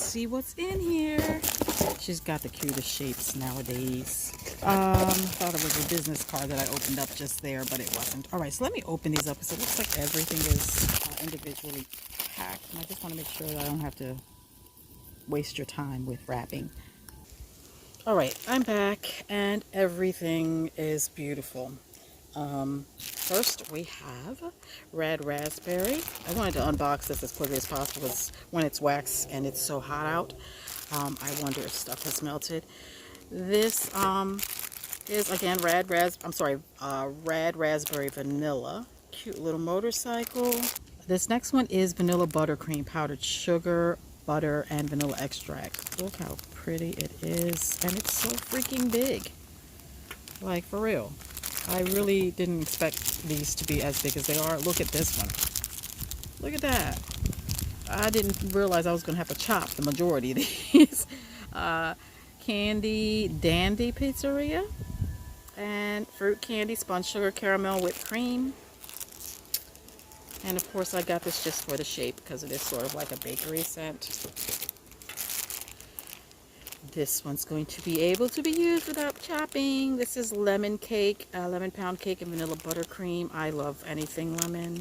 see what's in here. She's got the cutest shapes nowadays. Thought it was a business card that I opened up just there, but it wasn't. All right, so let me open these up because it looks like everything is individually packed. And I just want to make sure that I don't have to waste your time with wrapping. All right, I'm back and everything is beautiful. First we have red raspberry. I wanted to unbox this as quickly as possible because when it's wax and it's so hot out, I wonder if stuff has melted. This is again red raspberry vanilla. Cute little motorcycle. This next one is vanilla buttercream, powdered sugar, butter, and vanilla extract. Look how pretty it is, and it's so freaking big. Like, for real. I really didn't expect these to be as big as they are. Look at this one. Look at that. I didn't realize I was going to have to chop the majority of these. Candy Dandy Pizzeria. And fruit candy, spun sugar, caramel, whipped cream. And of course I got this just for the shape because it is sort of like a bakery scent. This one's going to be able to be used without chopping. This is lemon cake, lemon pound cake and vanilla buttercream. I love anything lemon.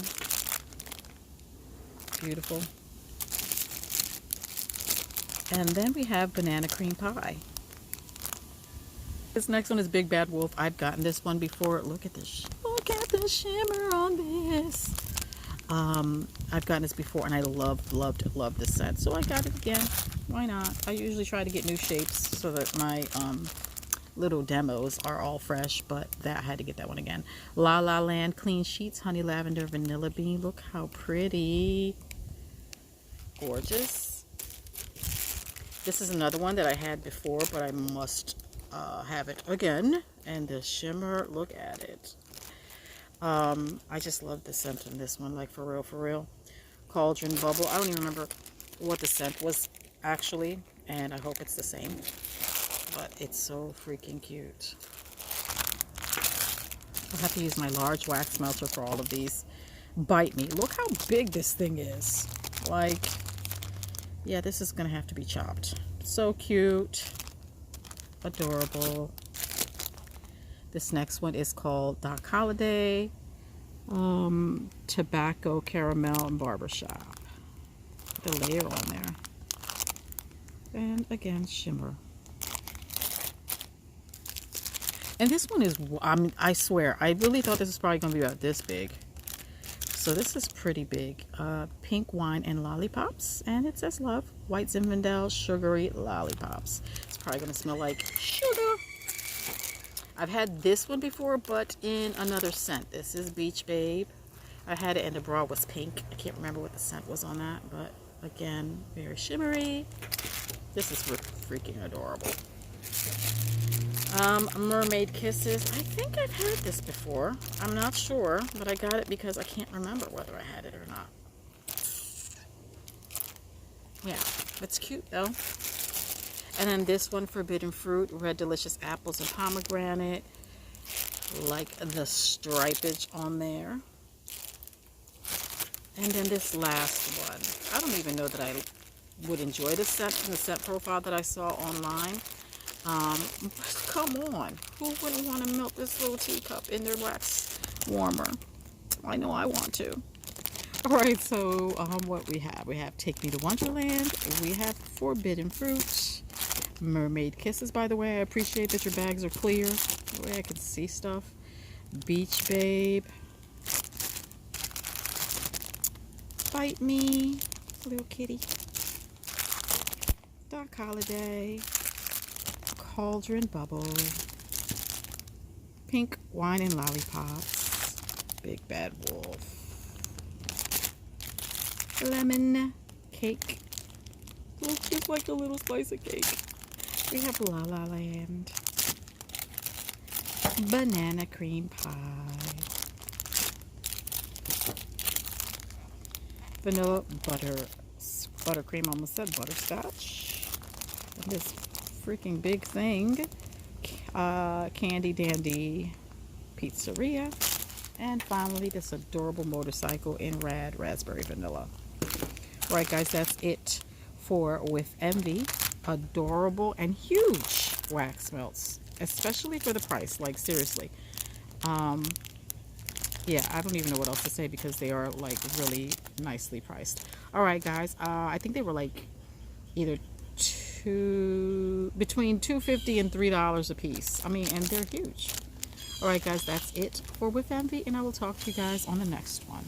Beautiful. And then we have banana cream pie. This next one is Big Bad Wolf. I've gotten this one before. Look at the shimmer on this. I've gotten this before and I love this scent, so I got it again. Why not? I usually try to get new shapes so that my little demos are all fresh, but I had to get that one again. La La Land clean sheets, honey lavender vanilla bean. Look how pretty. Gorgeous. This is another one that I had before, but I must have it again. And the shimmer, look at it. I just love the scent in this one, like for real. Cauldron Bubble. I don't even remember what the scent was actually, and I hope it's the same, but it's so freaking cute. I'll have to use my large wax melter for all of these. Bite Me. Look how big this thing is. Like, yeah, this is gonna have to be chopped. So cute. Adorable. This next one is called Doc Holiday, Tobacco, Caramel, and Barbershop. The layer on there. And again, shimmer. And this one is, I swear, I really thought this was probably going to be about this big. So this is pretty big. Pink wine and lollipops. And it says love. White Zinfandel, sugary lollipops. It's probably going to smell like sugar. I've had this one before, but in another scent. This is Beach Babe. I had it and the bra was pink. I can't remember what the scent was on that, but again, very shimmery. This is freaking adorable. Mermaid Kisses. I think I've had this before. I'm not sure, but I got it because I can't remember whether I had it or not. Yeah, it's cute though. And then this one, Forbidden Fruit, Red Delicious Apples and Pomegranate. Like the stripage on there. And then this last one. I don't even know that I would enjoy this scent from the scent profile that I saw online. Come on. Who wouldn't want to melt this little teacup in their wax warmer? I know I want to. Alright, so what we have Take Me to Wonderland. We have Forbidden Fruit. Mermaid Kisses, by the way. I appreciate that your bags are clear. The way I can see stuff. Beach Babe. Bite Me. Little kitty. Doc Holiday. Cauldron Bubble. Pink Wine and Lollipops. Big Bad Wolf. Lemon Cake. Looks just like a little slice of cake. We have La La Land. Banana Cream Pie. Vanilla Buttercream, almost said butterscotch. And this freaking big thing. Candy Dandy Pizzeria. And finally, this adorable motorcycle in red raspberry vanilla. Alright guys, that's it for With Envy. Adorable and huge wax melts, especially for the price. Like, seriously. Yeah, I don't even know what else to say because they are like really nicely priced. All right, guys. I think they were like either between $2.50 and $3 a piece. I mean, and they're huge. All right, guys, that's it for With Envy, and I will talk to you guys on the next one.